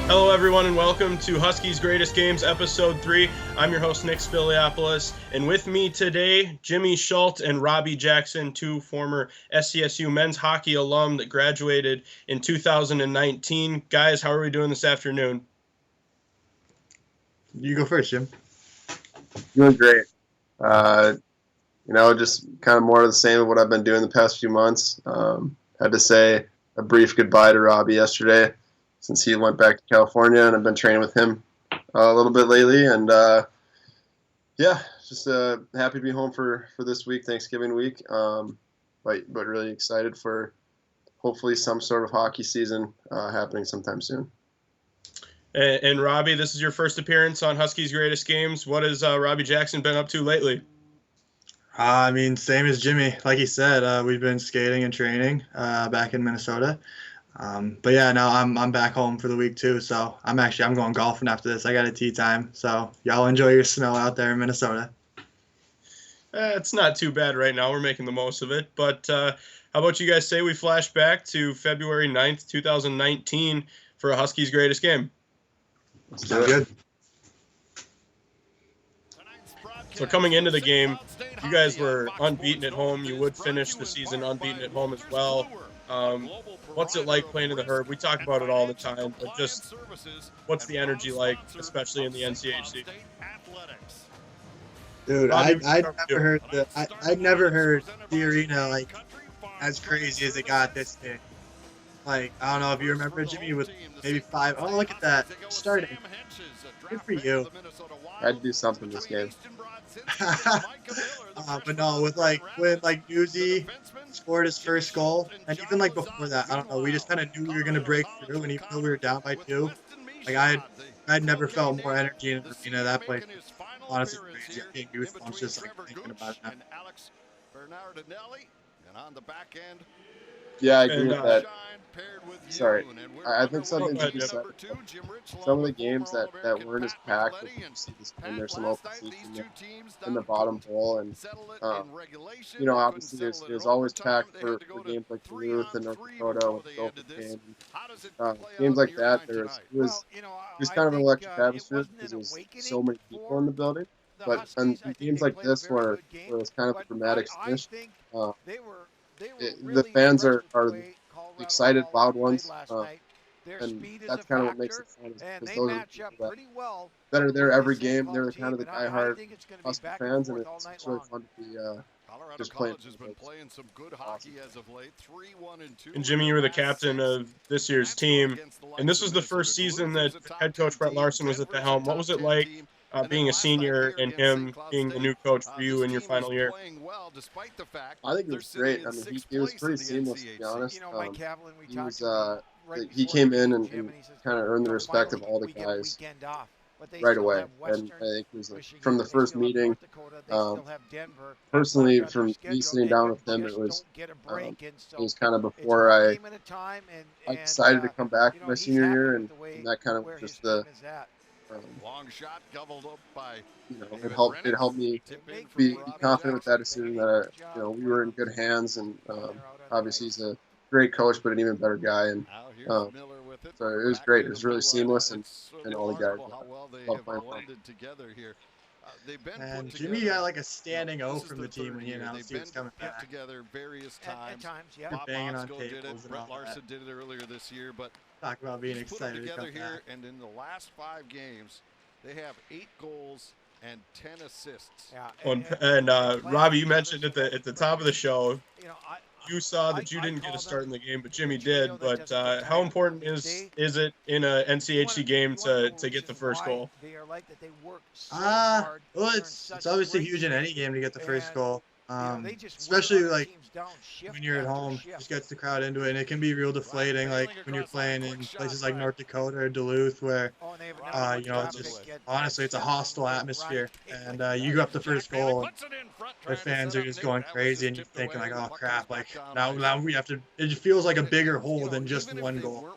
Hello, everyone, and welcome to Huskies Greatest Games, Episode 3. I'm your host, Nick Spiliopoulos, and with me today, Jimmy Schultz and Robbie Jackson, two former SCSU men's hockey alum that graduated in 2019. Guys, how are we doing this afternoon? You go first, Jim. Doing great. Just kind of more of the same of what I've been doing the past few months. Had to say a brief goodbye to Robbie yesterday since he went back to California, and I've been training with him a little bit lately. And just happy to be home for this week, Thanksgiving week. But really excited for hopefully some sort of hockey season happening sometime soon. And Robbie, this is your first appearance on Huskies Greatest Games. What has Robbie Jackson been up to lately? Same as Jimmy. Like he said, we've been skating and training back in Minnesota. But yeah, now I'm back home for the week too. So I'm going golfing after this. I got a tee time. So y'all enjoy your snow out there in Minnesota. It's not too bad right now. We're making the most of it. But how about you guys say we flash back to February 9th, 2019 for a Huskies Greatest Game? Sounds good. So coming into the game, you guys were unbeaten at home. You would finish the season unbeaten at home as well. What's it like playing in the Herb? We talk about it all the time, but just what's the energy like, especially in the NCHC? Dude, I'd never heard the arena like as crazy as it got this day. Like, I don't know if you remember, Jimmy, with maybe 5. Oh, look at that. Starting. Good for you. I had to do something this game. But no, when Newsy scored his first goal, and even like before that, I don't know, we just kind of knew we were gonna break through, and even though we were down by 2, like I'd never felt more energy in an arena. That place was honestly crazy. I get goosebumps just like thinking about it now. Yeah, I agree with that. Sorry. I think something to be said. Some of the games that weren't as packed, like you see this, and there's some open seats in the bottom bowl, and obviously there's always packed for games like Duluth and North Dakota with the open game. Games like that, it was kind of an electric atmosphere because there was so many people in the building. But in games like this, where it's kind of a dramatic finish, the fans are the excited, loud ones, and that's kind of what makes it fun. Because those are the people that are there every game. They're kind of the diehard Husky fans, and it's really fun to be just playing. Awesome. And Jimmy, you were the captain of this year's team, and this was the first season that head coach Brett Larson was at the helm. What was it like being a senior and him being the new coach for you in your final year? I think it was great. I mean, he was pretty seamless, to be honest. He came in and kind of earned the respect of all the guys right away. And I think it was from the first meeting, personally, from me sitting down with him, it was kind of before I decided to come back my senior year, and that kind of was just the it helped me be confident with that decision that we were in good hands, and obviously he's a great coach, but an even better guy, and so it was great. It was really seamless, and all the guys love playing for him. And Jimmy got like a standing O from the team when he announced he was coming back. Together various times. You're banging on tables and Brett all Larson that. did it earlier this year, but Talk about being excited to come together back. here, and in the last 5 games, they have 8 goals and 10 assists. And Robbie, you mentioned at the top of the show, you saw that you didn't get a start in the game, but Jimmy did. But how important is it in a NCHC game to get the first goal? Well, it's obviously huge in any game to get the first goal. Especially like when you're at home, just gets the crowd into it, and it can be real deflating. Like when you're playing in places like North Dakota or Duluth, where it's just honestly it's a hostile atmosphere, and you go up the first goal, and the fans are just going crazy, and you're thinking like, oh crap, like now we have to. It feels like a bigger hole than just one goal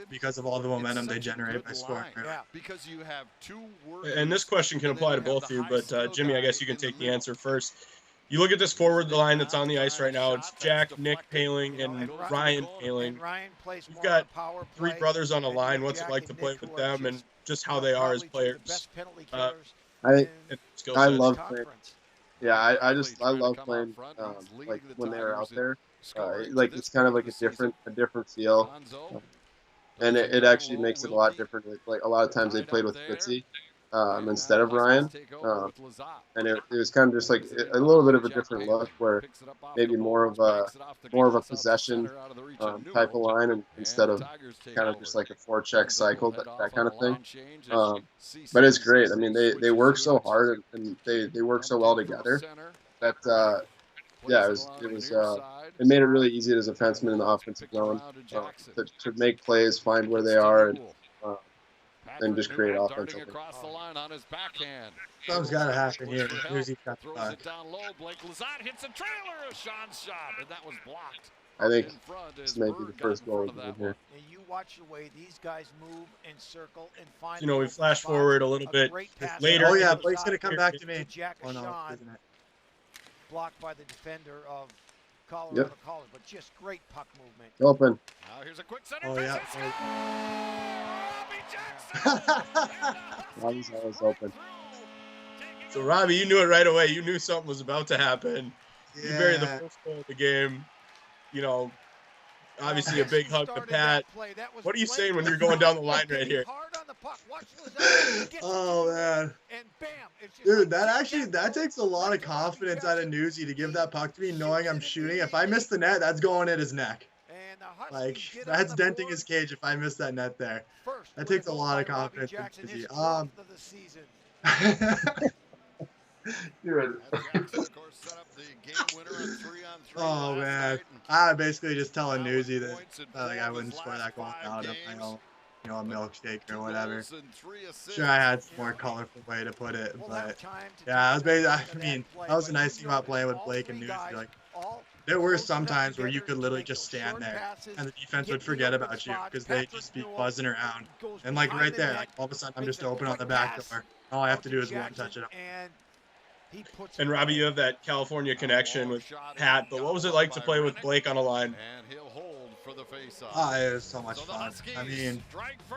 because of all the momentum they generate by scoring. And this question can apply to both of you, but Jimmy, I guess you can take the answer first. You look at this forward line that's on the ice right now. It's Jack, Nick Paling, and Ryan Paling. You've got three brothers on a line. What's it like to play with them, and just how they are as players? I love playing. Yeah, I love playing like when they're out there. Like it's kind of like a different feel, and it actually makes it a lot different. Like a lot of times they played with Fitzy instead of Ryan, and it was kind of just like a little bit of a different look, where maybe more of a possession type of line, and instead of kind of just like a forecheck cycle, that kind of thing. But it's great. I mean, they work so hard, and they work so well together that yeah, it made it really easy as a defenseman in the offensive zone to make plays, find where they are, and just create offense. Something's got to happen here. Here's the puck. I think this may be the first goal of the game here. You watch the way these guys move and circle and find. You know, we flash forward a little bit later. Oh yeah, Blake's gonna come back to me. Oh no, isn't it? Blocked by the defender of Colorado College, but just great puck movement. Open. Here's a quick center. Oh yeah. Robbie's always open. So Robbie, you knew it right away. You knew something was about to happen. Yeah. You buried the first goal of the game. You know, obviously a big hug to Pat. What are you saying when you're going down the line right here? Oh man, dude, that takes a lot of confidence out of Newsy to give that puck to me, knowing I'm shooting. If I miss the net, that's going at his neck. Like that's denting his cage if I miss that net there. That takes a lot of confidence. Oh man, I basically just telling Newsy that like I wouldn't score that goal without him. I know, you know, a milkshake or whatever. Sure, I had some more colorful way to put it, but yeah, I was basically, I mean, that was the nice thing about playing with Blake and Newsy. Like, there were some times where you could literally just stand there and the defense would forget about you because they'd just be buzzing around. And like right there, like all of a sudden I'm just open on the back door. All I have to do is one touch it up. And Robbie, you have that California connection with Pat, but what was it like to play with Blake on a line? Oh, it was so much fun. I mean,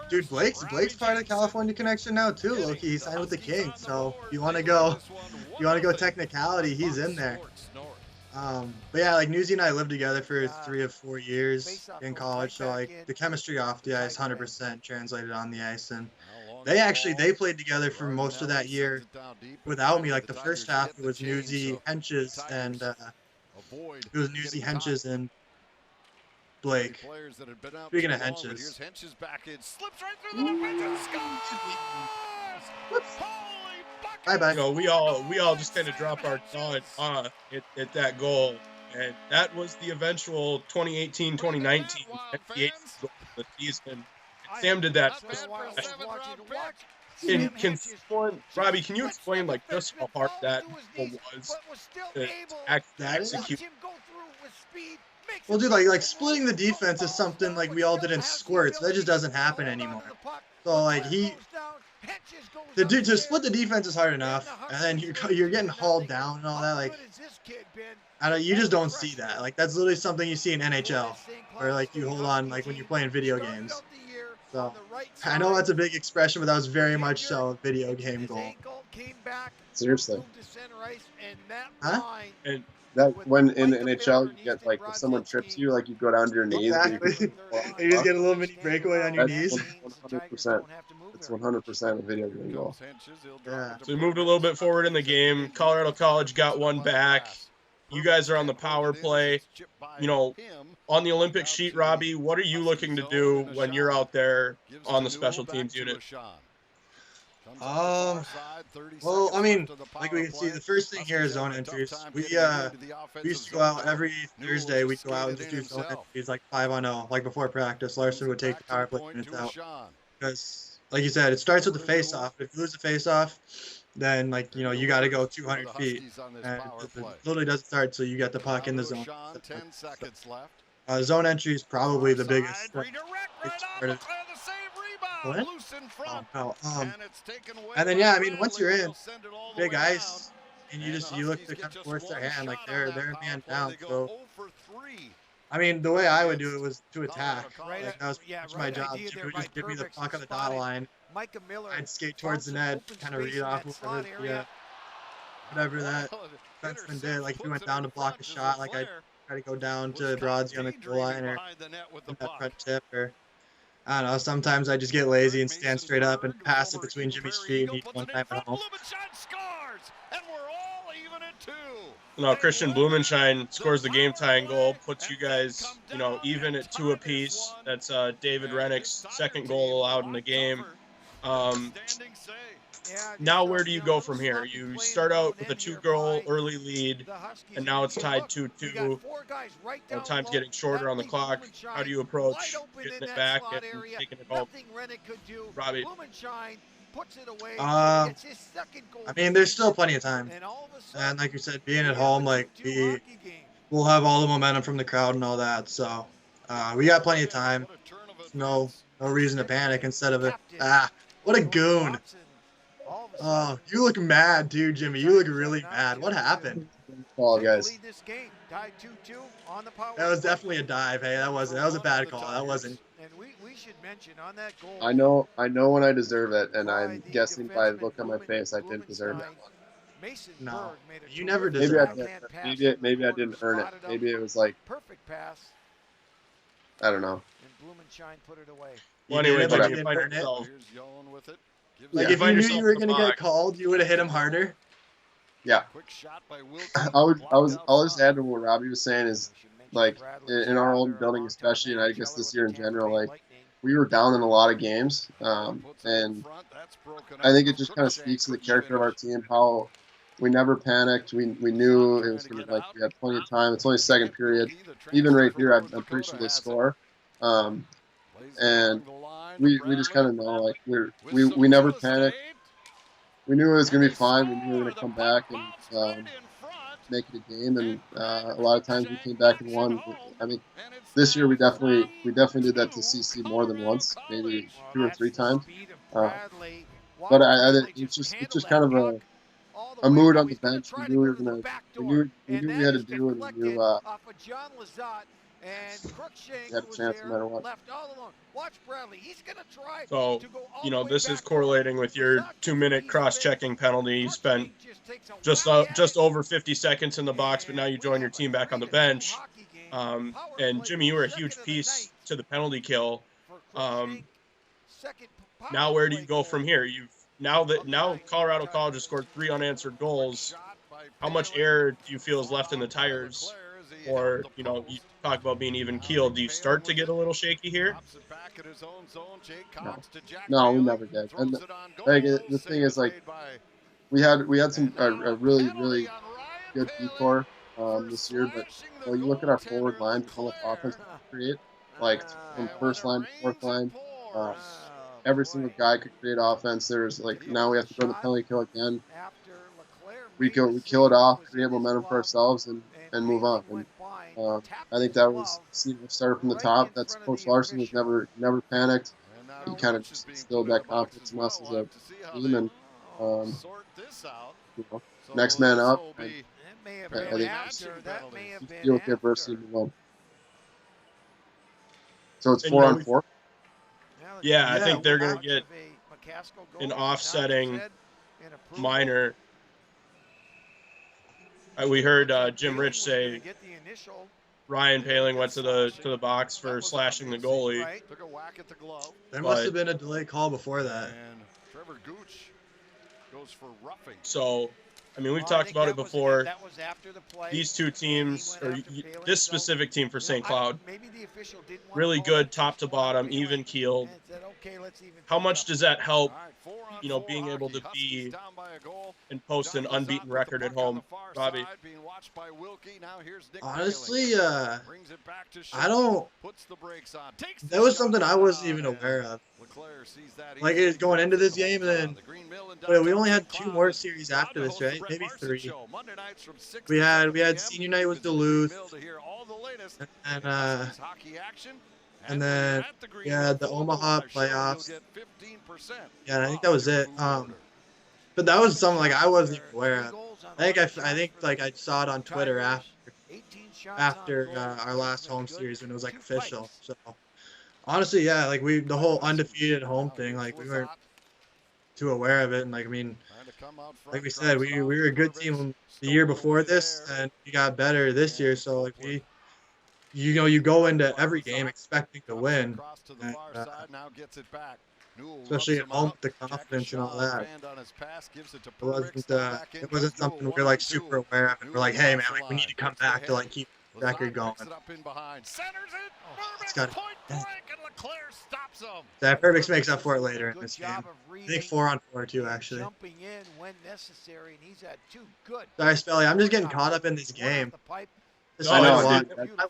dude, Blake's part of the California connection now too. Loki, he signed with the Kings, so you want to go technicality, he's in there. But yeah, like Newsy and I lived together for 3 or 4 years in college, so like the chemistry off the ice 100% translated on the ice, and they played together for most of that year without me. Like the first half it was Newsy, Henches, and Blake. Speaking of Henches. Bye-bye. You know, we all just kind of drop our jaw at that goal, and that was the eventual 2018-2019 NBA goal of the season. Sam did that. Robbie, can you explain like just how hard that goal was to execute? Well, dude, like splitting the defense is something like we all did in squirts. That just doesn't happen anymore. So like to split the defense is hard enough, and then you're getting hauled down and all that. Like, you just don't see that. Like that's literally something you see in NHL, where like you hold on like when you're playing video games. So I know that's a big expression, but that was very much so a video game goal. Seriously. Huh? And that when in the NHL you get like if someone trips you, like you go down to your knees. Exactly. You just get a little mini breakaway on your knees. 100%. It's 100% a video game goal. Yeah. So we moved a little bit forward in the game. Colorado College got one back. You guys are on the power play. You know, on the Olympic sheet, Robbie, what are you looking to do when you're out there on the special teams unit? Well, I mean, like we can see, the first thing here is zone entries. We used to go out every Thursday. We'd go out and just do zone entries like 5-on-0, like before practice. Larson would take the power play minutes out because, like you said, it starts with the face-off. If you lose the face-off, then like you know you got to go 200 feet, and it literally doesn't start till you get the puck in the zone. Zone entry is probably the biggest part of what? Oh, and then yeah, I mean once you're in big ice, and you look to kind of force their hand, like they're a man down. So, I mean, the way I would do it was to attack. Like that was my job. Jimmy would just give me the puck on the dot line. I'd skate towards the net, kind of read off whatever that defenseman did. Like if he went down to block a shot, like I'd try to go down to Broadsy on the goal line or in that front tip, or I don't know. Sometimes I just get lazy and stand straight up and pass it between Jimmy's feet and he's one time at home. No, Christian Blumenschein scores the game-tying goal, puts you guys, even at 2 apiece. That's David Rennick's second goal allowed in the game. Now where do you go from here? You start out with a 2-goal early lead, and now it's tied 2-2. Time's getting shorter on the clock. How do you approach getting it back and taking it home? Robbie. I mean, there's still plenty of time. And like you said, being at home, like we'll have all the momentum from the crowd and all that. So we got plenty of time. No reason to panic instead of what a goon. Oh, you look mad too, Jimmy. You look really mad. What happened? Call, guys. That was definitely a dive. Hey, that was a bad call. That wasn't. And we should mention on that goal. I know when I deserve it, and I'm guessing by the look on my face, I didn't deserve that one. No, you never deserved it. Maybe I didn't earn it. Maybe it was like perfect pass. I don't know. And Blumenschein put it away. Well, anyway, you didn't earn it. Like if you knew you were gonna get called, you would have hit him harder. Yeah. I'll just add to what Robbie was saying is like in our old building especially, and I guess this year in general, like we were down in a lot of games, and I think it just kind of speaks to the character of our team, how we never panicked. We knew it was going to, like, we had plenty of time. It's only second period. Even right here, I'm pretty sure they score. And we just kind of know, like, we never panicked. We knew it was going to be fine. We knew we were going to come back and make it a game. And a lot of times we came back and won. I mean, this year we definitely did that to CC more than once, maybe 2 or 3 times. But it's just kind of a mood on the bench. We knew we had to do, and we knew we had a chance no matter what. So, this is correlating with your 2-minute cross-checking penalty. You spent just over 50 seconds in the box, but now you join your team back on the bench. And Jimmy, you were a huge piece to the penalty kill. Now where do you go from here? Now Colorado College has scored 3 unanswered goals. How much air do you feel is left in the tires? Or, you talk about being even keeled. Do you start to get a little shaky here? No, we never did. And the thing is, like, we had some a really, really good decor this year, but when you look at our forward line, how much offense we create, like from first line to fourth line, every single guy could create offense. There's now we have to go to the penalty kill again. We kill it off, create momentum for ourselves, and move on. And I think that was started from the top. That's Coach Larson was never panicked. He kind of just instilled that confidence in us as a team, and next man up. I think just deal with the adversity and move on. So it's 4-on-4. Yeah, I think they're going to get an offsetting minor. We heard Jim Rich say Ryan Paling went to the box for slashing the goalie. There must have been a delay call before that. So, I mean, we've talked about it before. These two teams, or this specific team for St. Cloud, really good top to bottom, even keeled. How much does that help, being able to be and post an unbeaten record at home, Robbie? Honestly, I don't. That was something I wasn't even aware of. Like, it's going into this game, and then we only had 2 more series after this, right? Maybe 3. We had senior night with Duluth, and then we had the Omaha playoffs. Yeah, I think that was it. But that was something I wasn't even aware of. I think like I saw it on Twitter after our last home series when it was like official. So honestly, yeah, like the whole undefeated home thing, like we weren't too aware of it, and like I mean, like we said, we were a good team the year before this, and we got better this year. So like you go into every game expecting to win, and, especially at home with the confidence and all that. It wasn't something we were like super aware of, and we're like, hey man, like we need to come back to like keep the record going. It's got that Perbix makes up for it later in this game. I think 4-on-4 too, actually. Sorry, Spelly, I'm just getting caught up in this game. I know, I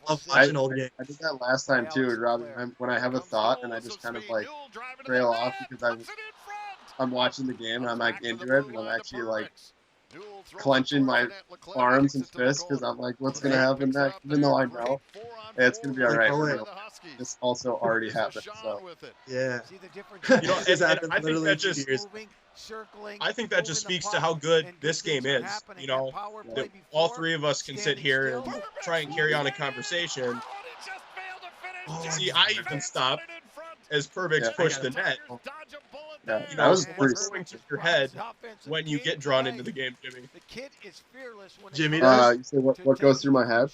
love watching old games. I did that last time too, Robbie. When I have a thought and I just kind of like trail off because I'm watching the game and I'm like into it and I'm actually like clenching my arms and fists because I'm like, what's gonna happen next? Even though I know it's gonna be all right. This also already happened. So yeah, you know, I think that just speaks to how good this game is. You know, that all three of us can sit here and try and carry on a conversation. See, I even stopped as Perbix pushed the net. Yeah, you know, what's going through your head when you get drawn into the game, Jimmy? Jimmy you say what goes through my head?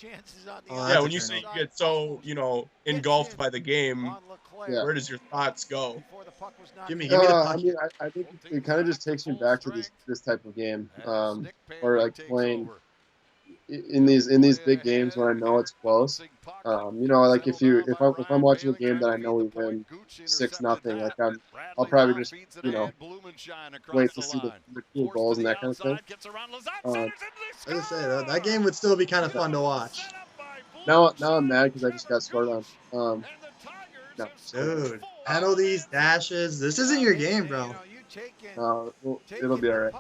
Yeah, when you say you get so, you know, engulfed by the game, where does your thoughts go? Jimmy, give me the puck. I mean, I think it kind of just takes me back to this type of game, or like playing in these big games when I know it's close. You know, like if I'm watching a game that I know we win 6-0, like I'll probably just, you know, wait to see the cool goals and that kind of thing. I would say that game would still be kind of fun to watch. Now I'm mad because I just got scored on. No, dude, penalties, dashes. This isn't your game, bro. Well, it'll be all right.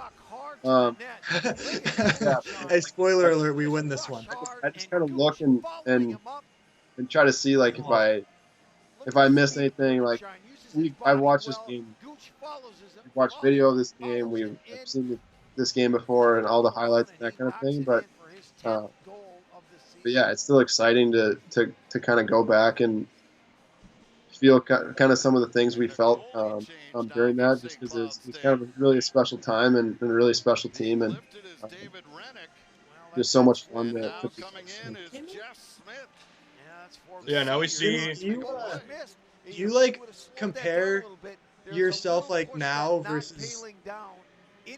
Hey, spoiler alert, we win this one. I just kind of look and try to see like if I miss anything. Like I watched this game, we watched video of this game, we've seen this game before and all the highlights and that kind of thing. But yeah, it's still exciting to kind of go back and feel kind of some of the things we felt during that, just because it's kind of really a special time and a really special team, and just so much fun to yeah, now we see. Do you like compare yourself like now versus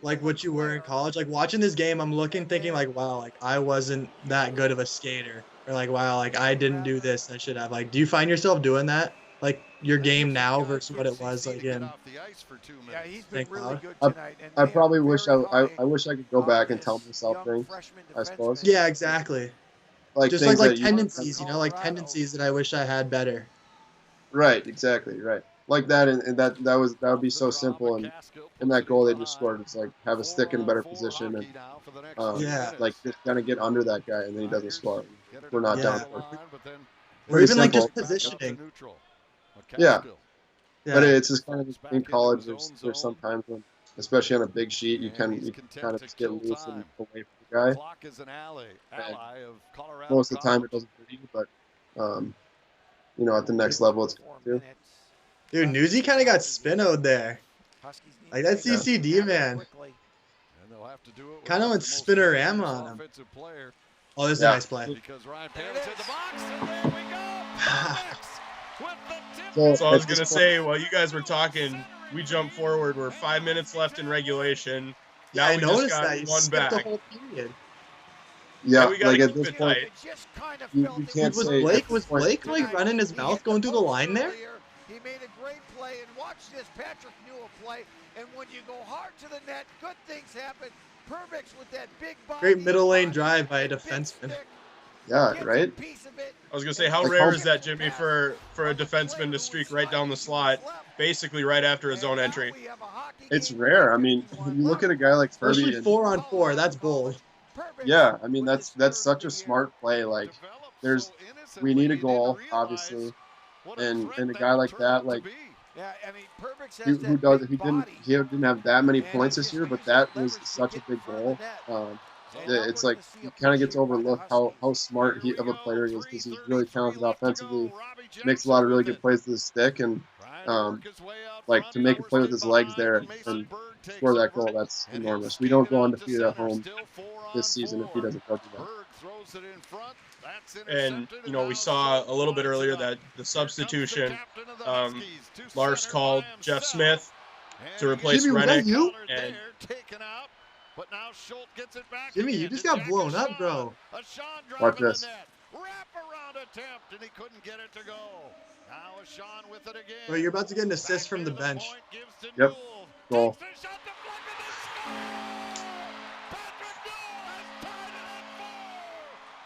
like what you were in college? Like watching this game, I'm thinking like, wow, like I wasn't that good of a skater, or like, wow, like I didn't do this I should have. Like, do you find yourself doing that? Like your game now versus what it was like in. Yeah, he's been really good tonight. I probably wish I wish I could go back and tell myself things, I suppose. Yeah, exactly. Like just like tendencies, you know, like tendencies that I wish I had better. Right, exactly, right. Like that, and that would be so simple. And in that goal they just scored, it's like have a stick in a better position and like just kind of get under that guy, and then he doesn't score. We're not down for it. Or even like just positioning. Yeah. But it's just kind of in college. There's sometimes when, especially on a big sheet, you kind of just get loose and away from the guy. And most of the time it doesn't hurt you, but you know, at the next level it's good too. Dude, Newsy kind of got spin-o'd there. Like that CCD, man. Kind of went spinnerama on him. Oh, this is a nice play. So I was going to say, while you guys were talking, we jumped forward. We're 5 minutes left in regulation. Now I we noticed just got that. You one back. The whole period. Yeah, we like keep at this it point, tight. you can't say. Was Blake like running his mouth going through the line there? He made a great play, and watch this Patrick Newell play. And when you go hard to the net, good things happen. Perbix with that big body. Great middle lane drive by a defenseman. Yeah, right. I was gonna say, how rare is that, Jimmy, for a defenseman to streak right down the slot, basically right after his own entry? It's rare. I mean, you look at a guy like Furby. Especially 4-on-4, that's bold. Yeah, I mean that's such a smart play. Like, we need a goal, obviously, and a guy like that, like, he didn't have that many points this year, but that was such a big goal. it's like he kind of gets overlooked how smart of a player he is, because he's really talented offensively, makes a lot of really good plays with his stick, and like to make a play with his legs there and score that goal, that's enormous. We don't go undefeated at home this season if he doesn't go do that. And we saw a little bit earlier that the substitution, Lars called Jeff Smith to replace Jimmy, was Rennick. that you? And Jimmy, you just got blown up, bro. Watch this. Attempt, and he couldn't get it to go. Now Sean with it again. Bro, you're about to get an assist from the bench. Yep. Goal.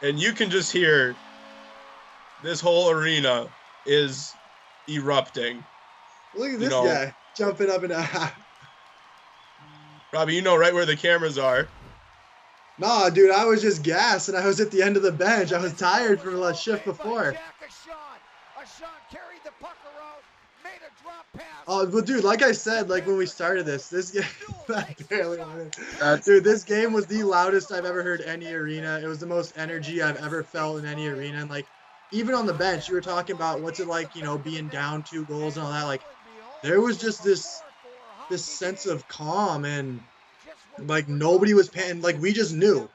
And you can just hear this whole arena is erupting. Look at this guy jumping up and down. Robbie, you know right where the cameras are. Nah, dude, I was just gassed, and I was at the end of the bench. I was tired from the shift before. Oh, but dude, like I said, like when we started this game, I barely won it. Dude, this game was the loudest I've ever heard any arena. It was the most energy I've ever felt in any arena. And like, even on the bench, you were talking about what's it like, being down 2 goals and all that. Like, there was just this sense of calm, and like nobody was paying. Like, we just knew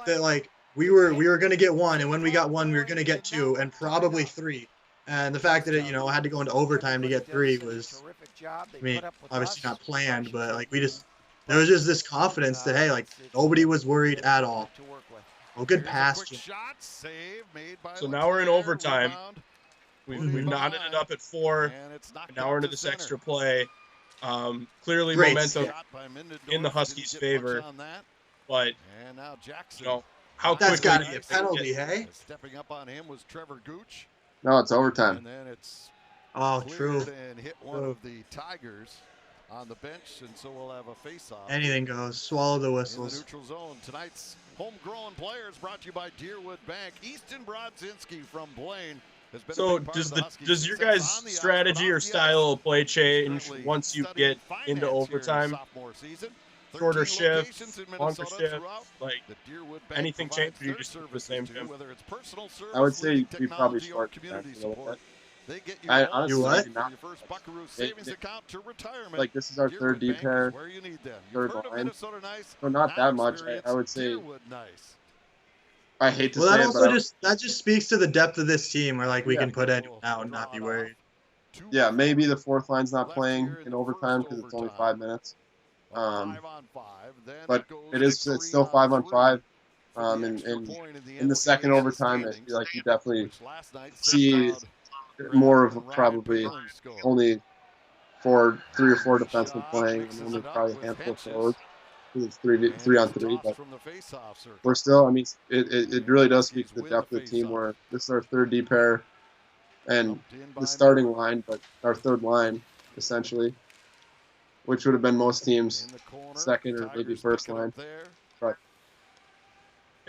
that like we were gonna get 1, and when we got 1, we were gonna get 2, and probably 3. And the fact that it, had to go into overtime to get 3 was, I mean, obviously not planned, but like there was just this confidence that, hey, like nobody was worried at all. Oh, good pass. So now we're in overtime. We've knotted it up at 4, and now we're into this extra play. Clearly Great momentum in the Huskies' favor, but how quickly that's got to be a penalty, hey? Stepping up on him was Trevor Gooch. No, it's overtime. And then it's true. And hit one of the Tigers on the bench, and so we'll have a face-off. Anything goes. Swallow the whistles. In the neutral zone. Tonight's homegrown players brought to you by Deerwood Bank. Easton Brodzinski from Blaine has been so does your guys' strategy or style of play change once you get into overtime? Shorter shifts, longer shifts, like anything change? Or you just do the same, Jim? I would say we probably start a little bit. I honestly not. Like this is our third D pair, third line, so not that much. I would say. I hate to say that it, also that just speaks to the depth of this team, where like we can put anyone out and not be worried. Yeah, maybe the 4th line's not playing in overtime because it's only 5 minutes. But it's still 5-on-5. In the second overtime, I feel like you definitely see more of probably only 3 or 4 defensemen playing, and only probably a handful of forwards. It's 3-on-3, but we're still. I mean, it really does speak to the depth of the team. Where this is our 3rd D pair, and the starting line, but our 3rd line essentially, which would have been most teams' 2nd or maybe 1st line. But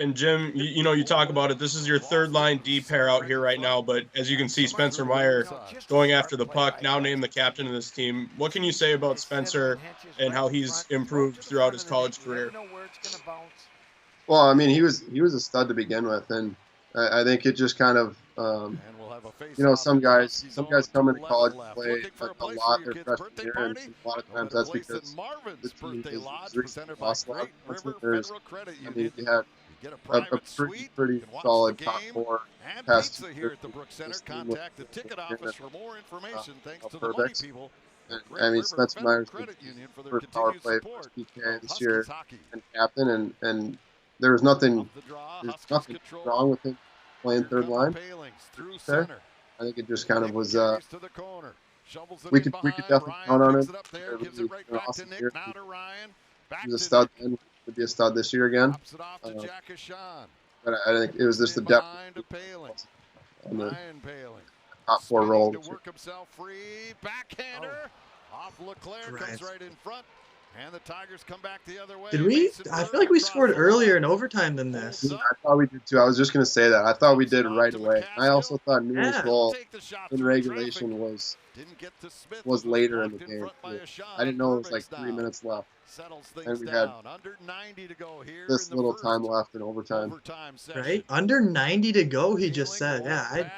And Jim, you talk about it. This is your 3rd line D pair out here right now, but as you can see, Spencer Meyer going after the puck, now named the captain of this team. What can you say about Spencer and how he's improved throughout his college career? Well, I mean, he was a stud to begin with, and I think it just kind of, some guys come into college and play a lot their freshman year, and a lot of times that's because the team is recently lost a lot of defensemen. You had a pretty solid top 4 past here at the Brooks Center. Contact the ticket office for more information. Thanks to the money people. I mean, Spencer Myers was first power play, first PK this year, and captain, and there's nothing wrong with him playing 3rd line. Okay. I think it just kind of was. We could definitely count on him. He was an awesome year. He was a stud then. Would be a stud this year again. But I think it was just the depth on the top 4 role. Work himself free. Backhander off Leclerc, comes right in front. And the Tigers come back the other way. Did we? I feel like we scored earlier in overtime than this. I thought we did too. I was just going to say that. I thought we did right away. I also thought Newell's goal in regulation was later in the game. I didn't know it was like 3 minutes left. And we had this little time left in overtime. Right? Under 90 to go, he just said. Yeah, I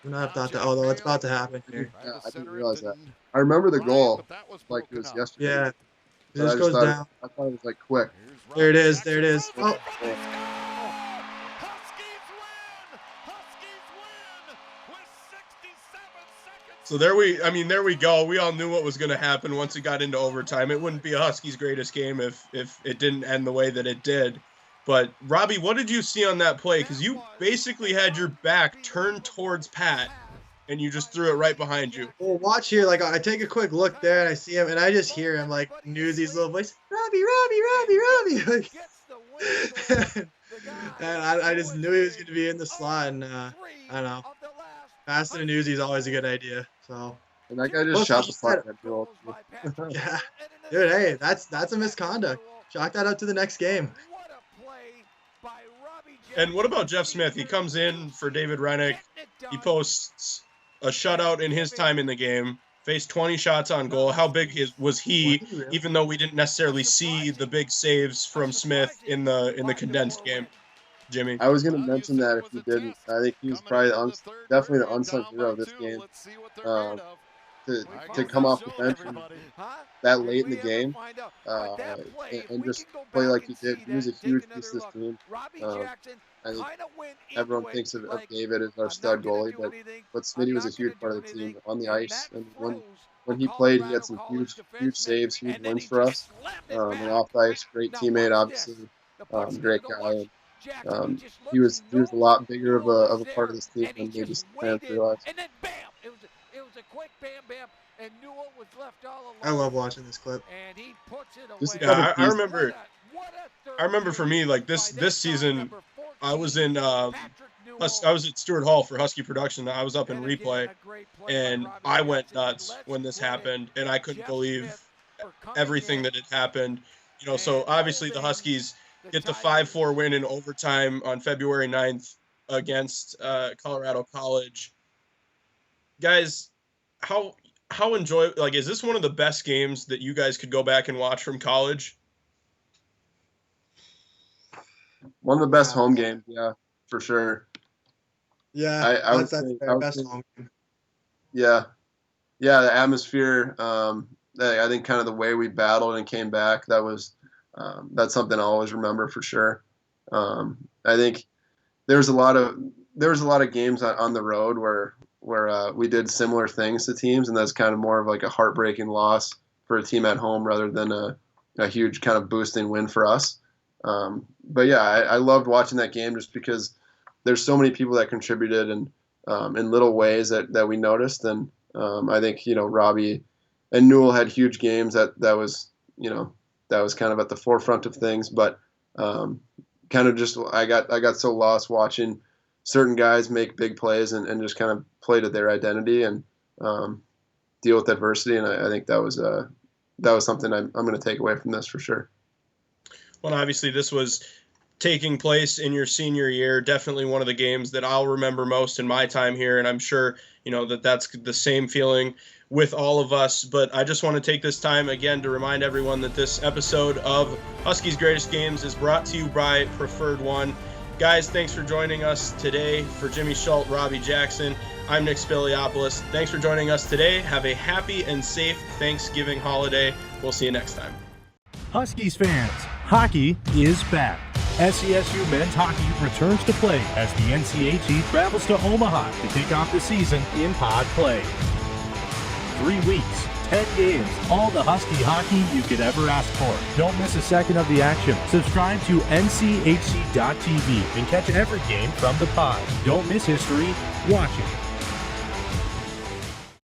would not have thought that. Although it's about to happen here. Yeah, I didn't realize that. I remember the goal like it was yesterday. Yeah. It just goes down. I thought it was like quick. There it is. There it is. Oh. So there we go. We all knew what was going to happen once it got into overtime. It wouldn't be a Huskies' greatest game if it didn't end the way that it did. But Robbie, what did you see on that play? Because you basically had your back turned towards Pat, and you just threw it right behind you. Well, watch here. Like, I take a quick look there, and I see him, and I just hear him, like, Newsy's little voice, Robbie. Like, and I just knew he was going to be in the slot, and I don't know. Passing to Newsy is always a good idea. So. And that guy just shot the puck at goal. Yeah. Dude, hey, that's a misconduct. Chalk that up to the next game. And what about Jeff Smith? He comes in for David Rennick. He posts a shutout in his time in the game. Faced 20 shots on goal. How big was he? Even though we didn't necessarily see the big saves from Smith in the condensed game. Jimmy. I was going to mention that if you didn't. I think he was probably definitely the unsung hero of this game. To come off the bench that late in the game and just play like he did. He was a huge piece of this team. I think everyone thinks of David as our stud goalie, but Smitty was a huge part of the team on the ice. And when he played, he had some huge saves, huge wins for us. And off the ice, great teammate, obviously, great guy. He was a lot bigger of a part of this team than maybe fans realize. And then bam! It was a quick bam, and Newell was left all alone. I love watching this clip. And he puts it away. Yeah, I remember for me, like this season, I was in I was at Stewart Hall for Husky Production. I was up in replay, and I went nuts when this happened, and I couldn't believe everything that had happened. You know, so obviously the Huskies get the 5-4 win in overtime on February 9th against Colorado College. Guys, how is this one of the best games that you guys could go back and watch from college? One of the best home games, yeah, for sure. Yeah, I would that's say, our best home game. Yeah, the atmosphere. I think kind of the way we battled and came back. That's something I'll always remember for sure. I think there was a lot of games on the road where we did similar things to teams, and that's kind of more of like a heartbreaking loss for a team at home rather than a huge kind of boosting win for us. But yeah, I loved watching that game just because there's so many people that contributed and in little ways that we noticed, and I think Robbie and Newell had huge games that was kind of at the forefront of things, but kind of just I got so lost watching certain guys make big plays and just kind of play to their identity and deal with adversity, and I think that was something I'm going to take away from this for sure. Well, obviously this was taking place in your senior year, definitely one of the games that I'll remember most in my time here, and I'm sure that's the same feeling with all of us. But I just want to take this time again to remind everyone that this episode of Huskies Greatest Games is brought to you by Preferred One. Guys, thanks for joining us today. For Jimmy Schultz, Robbie Jackson, I'm Nick Spiliopoulos. Thanks for joining us today. Have a happy and safe Thanksgiving holiday. We'll see you next time. Huskies fans, hockey is back. SCSU men's hockey returns to play as the NCHC travels to Omaha to kick off the season in pod play. 3 weeks, 10 games, all the Husky hockey you could ever ask for. Don't miss a second of the action. Subscribe to nchc.tv and catch every game from the pod. Don't miss history, watch it.